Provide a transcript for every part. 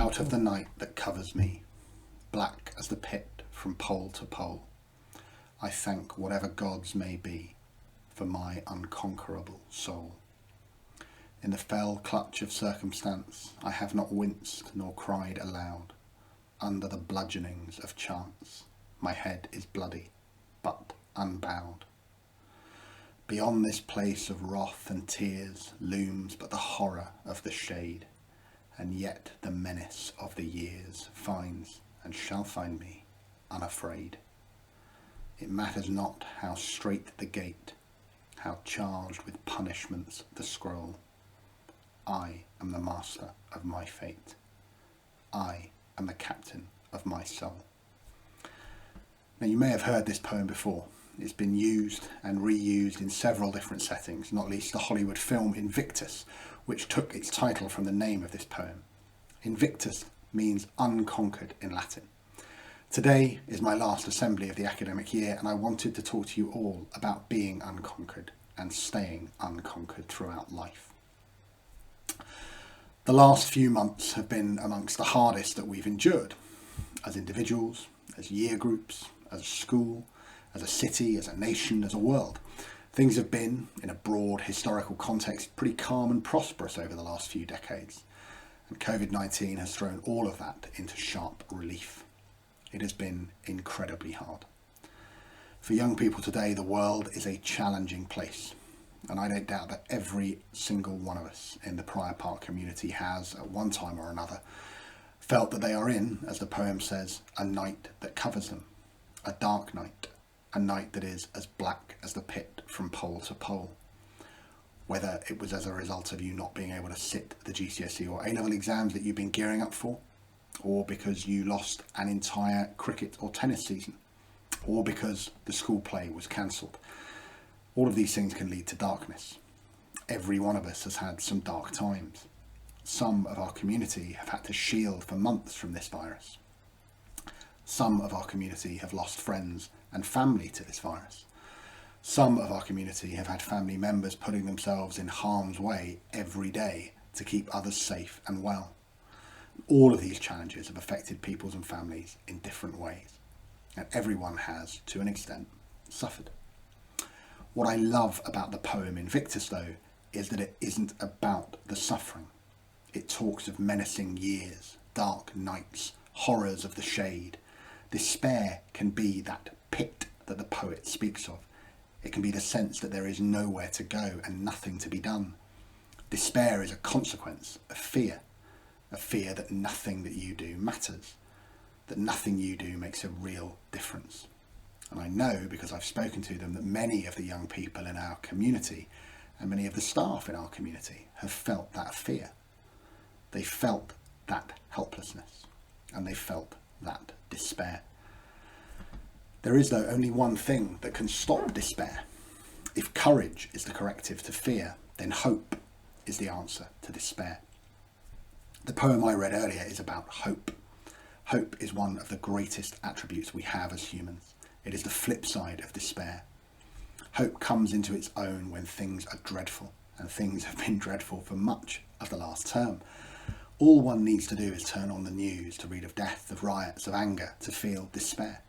Out of the night that covers me, black as the pit from pole to pole, I thank whatever gods may be for my unconquerable soul. In the fell clutch of circumstance, I have not winced nor cried aloud. Under the bludgeonings of chance, my head is bloody, but unbowed. Beyond this place of wrath and tears looms but the horror of the shade, and yet the menace of the years finds and shall find me unafraid. It matters not how strait the gate, how charged with punishments the scroll. I am the master of my fate. I am the captain of my soul. Now, you may have heard this poem before. It's been used and reused in several different settings, not least the Hollywood film Invictus, which took its title from the name of this poem. Invictus means unconquered in Latin. Today is my last assembly of the academic year, and I wanted to talk to you all about being unconquered and staying unconquered throughout life. The last few months have been amongst the hardest that we've endured, as individuals, as year groups, as a school, as a city, as a nation, as a world. Things have been, in a broad historical context, pretty calm and prosperous over the last few decades, and COVID-19 has thrown all of that into sharp relief. It has been incredibly hard. For young people today, the world is a challenging place, and I don't doubt that every single one of us in the Prior Park community has, at one time or another, felt that they are in, as the poem says, a night that covers them, a dark night, a night that is as black as the pit from pole to pole. Whether it was as a result of you not being able to sit the GCSE or A-level exams that you've been gearing up for, or because you lost an entire cricket or tennis season, or because the school play was cancelled. All of these things can lead to darkness. Every one of us has had some dark times. Some of our community have had to shield for months from this virus. Some of our community have lost friends and family to this virus. Some of our community have had family members putting themselves in harm's way every day to keep others safe and well. All of these challenges have affected peoples and families in different ways, and everyone has, to an extent, suffered. What I love about the poem Invictus, though, is that it isn't about the suffering. It talks of menacing years, dark nights, horrors of the shade. Despair can be that pit that the poet speaks of. It can be the sense that there is nowhere to go and nothing to be done. Despair is a consequence of fear that nothing that you do matters, that nothing you do makes a real difference. And I know, because I've spoken to them, that many of the young people in our community and many of the staff in our community have felt that fear. They felt that helplessness, and they felt that despair. There is, though, only one thing that can stop despair. If courage is the corrective to fear, then hope is the answer to despair. The poem I read earlier is about hope. Hope is one of the greatest attributes we have as humans. It is the flip side of despair. Hope comes into its own when things are dreadful, and things have been dreadful for much of the last term. All one needs to do is turn on the news to read of death, of riots, of anger, to feel despair.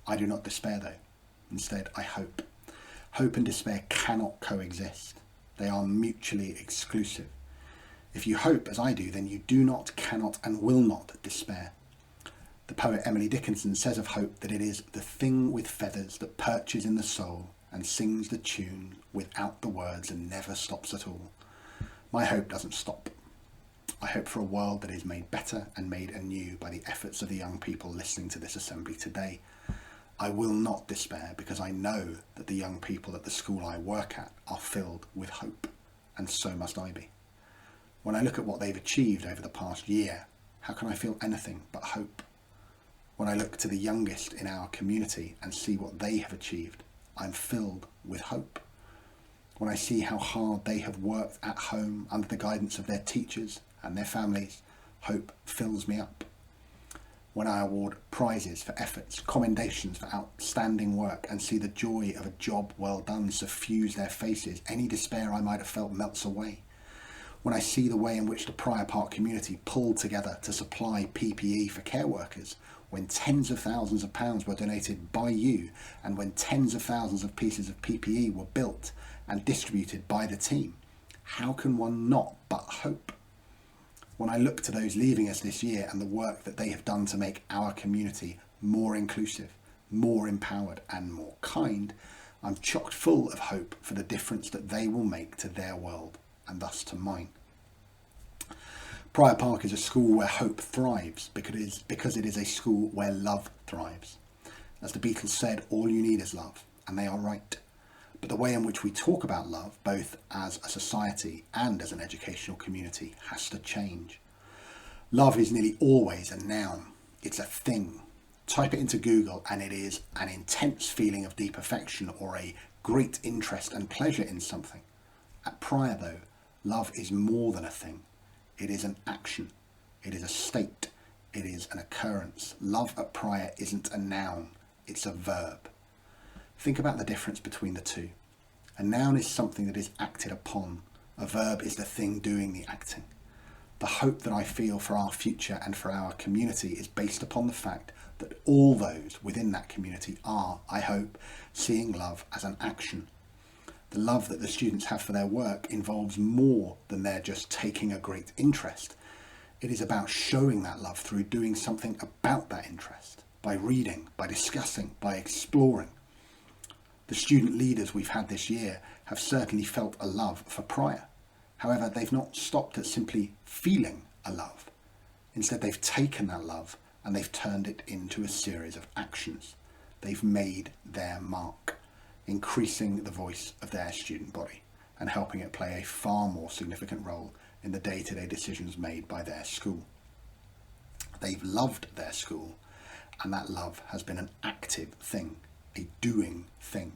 I do not despair, though. Instead, I hope. Hope and despair cannot coexist. They are mutually exclusive. If you hope, as I do, then you do not, cannot, and will not despair. The poet Emily Dickinson says of hope that it is the thing with feathers that perches in the soul and sings the tune without the words and never stops at all. My hope doesn't stop. I hope for a world that is made better and made anew by the efforts of the young people listening to this assembly today. I will not despair, because I know that the young people at the school I work at are filled with hope, and so must I be. When I look at what they've achieved over the past year, how can I feel anything but hope? When I look to the youngest in our community and see what they have achieved, I'm filled with hope. When I see how hard they have worked at home under the guidance of their teachers and their families, hope fills me up. When I award prizes for efforts, commendations for outstanding work, and see the joy of a job well done suffuse their faces, any despair I might have felt melts away. when I see the way in which the Prior Park community pulled together to supply PPE for care workers, when tens of thousands of pounds were donated by you, and when tens of thousands of pieces of PPE were built and distributed by the team, how can one not but hope? When I look to those leaving us this year and the work that they have done to make our community more inclusive, more empowered and more kind, I'm chock full of hope for the difference that they will make to their world and thus to mine. Prior Park is a school where hope thrives because it is a school where love thrives. As the Beatles said, all you need is love, and they are right. But the way in which we talk about love, both as a society and as an educational community, has to change. Love is nearly always a noun. It's a thing. Type it into Google and it is an intense feeling of deep affection or a great interest and pleasure in something. At Prior, though, love is more than a thing. It is an action. It is a state. It is an occurrence. Love at Prior isn't a noun. It's a verb. Think about the difference between the two. A noun is something that is acted upon. A verb is the thing doing the acting. The hope that I feel for our future and for our community is based upon the fact that all those within that community are, I hope, seeing love as an action. The love that the students have for their work involves more than their just taking a great interest. It is about showing that love through doing something about that interest, by reading, by discussing, by exploring. The student leaders we've had this year have certainly felt a love for Prior. However, they've not stopped at simply feeling a love. Instead, they've taken that love and they've turned it into a series of actions. They've made their mark, increasing the voice of their student body and helping it play a far more significant role in the day-to-day decisions made by their school. They've loved their school, and that love has been an active thing, a doing thing.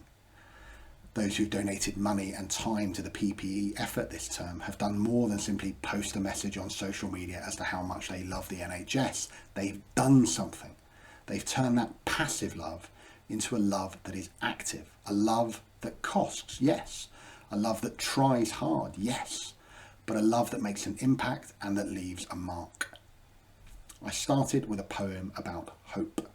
Those who've donated money and time to the PPE effort this term have done more than simply post a message on social media as to how much they love the NHS. They've done something. They've turned that passive love into a love that is active, a love that costs, yes, a love that tries hard, yes, but a love that makes an impact and that leaves a mark. I started with a poem about hope,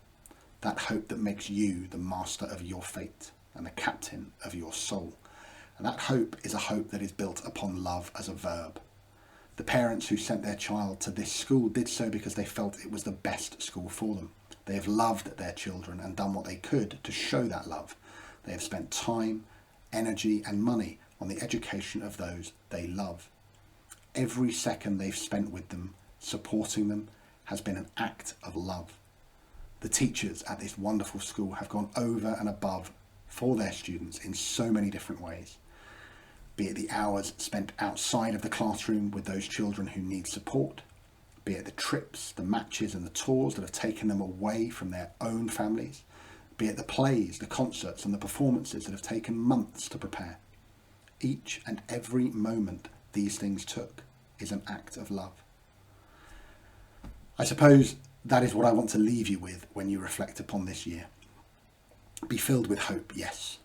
that hope that makes you the master of your fate and the captain of your soul. And that hope is a hope that is built upon love as a verb. The parents who sent their child to this school did so because they felt it was the best school for them. They have loved their children and done what they could to show that love. They have spent time, energy and money on the education of those they love. Every second they've spent with them, supporting them, has been an act of love. The teachers at this wonderful school have gone over and above for their students in so many different ways. Be it the hours spent outside of the classroom with those children who need support, be it the trips, the matches and the tours that have taken them away from their own families, be it the plays, the concerts and the performances that have taken months to prepare. Each and every moment these things took is an act of love. I suppose that is what I want to leave you with when you reflect upon this year. Be filled with hope, yes,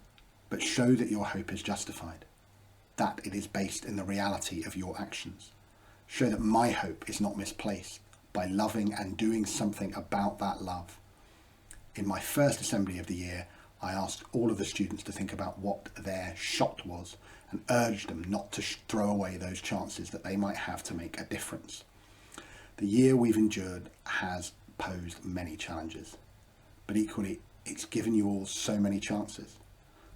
but show that your hope is justified, that it is based in the reality of your actions. Show that my hope is not misplaced by loving and doing something about that love. In my first assembly of the year, I asked all of the students to think about what their shot was and urged them not to throw away those chances that they might have to make a difference. The year we've endured has posed many challenges, but equally it's given you all so many chances.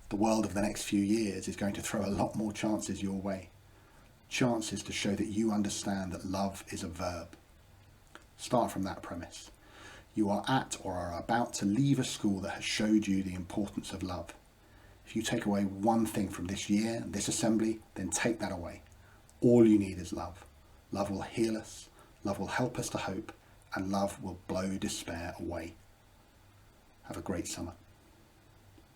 The world of the next few years is going to throw a lot more chances your way. Chances to show that you understand that love is a verb. Start from that premise. You are at or are about to leave a school that has showed you the importance of love. If you take away one thing from this year, this assembly, then take that away. All you need is love. Love will heal us, love will help us to hope, and love will blow despair away. Have a great summer.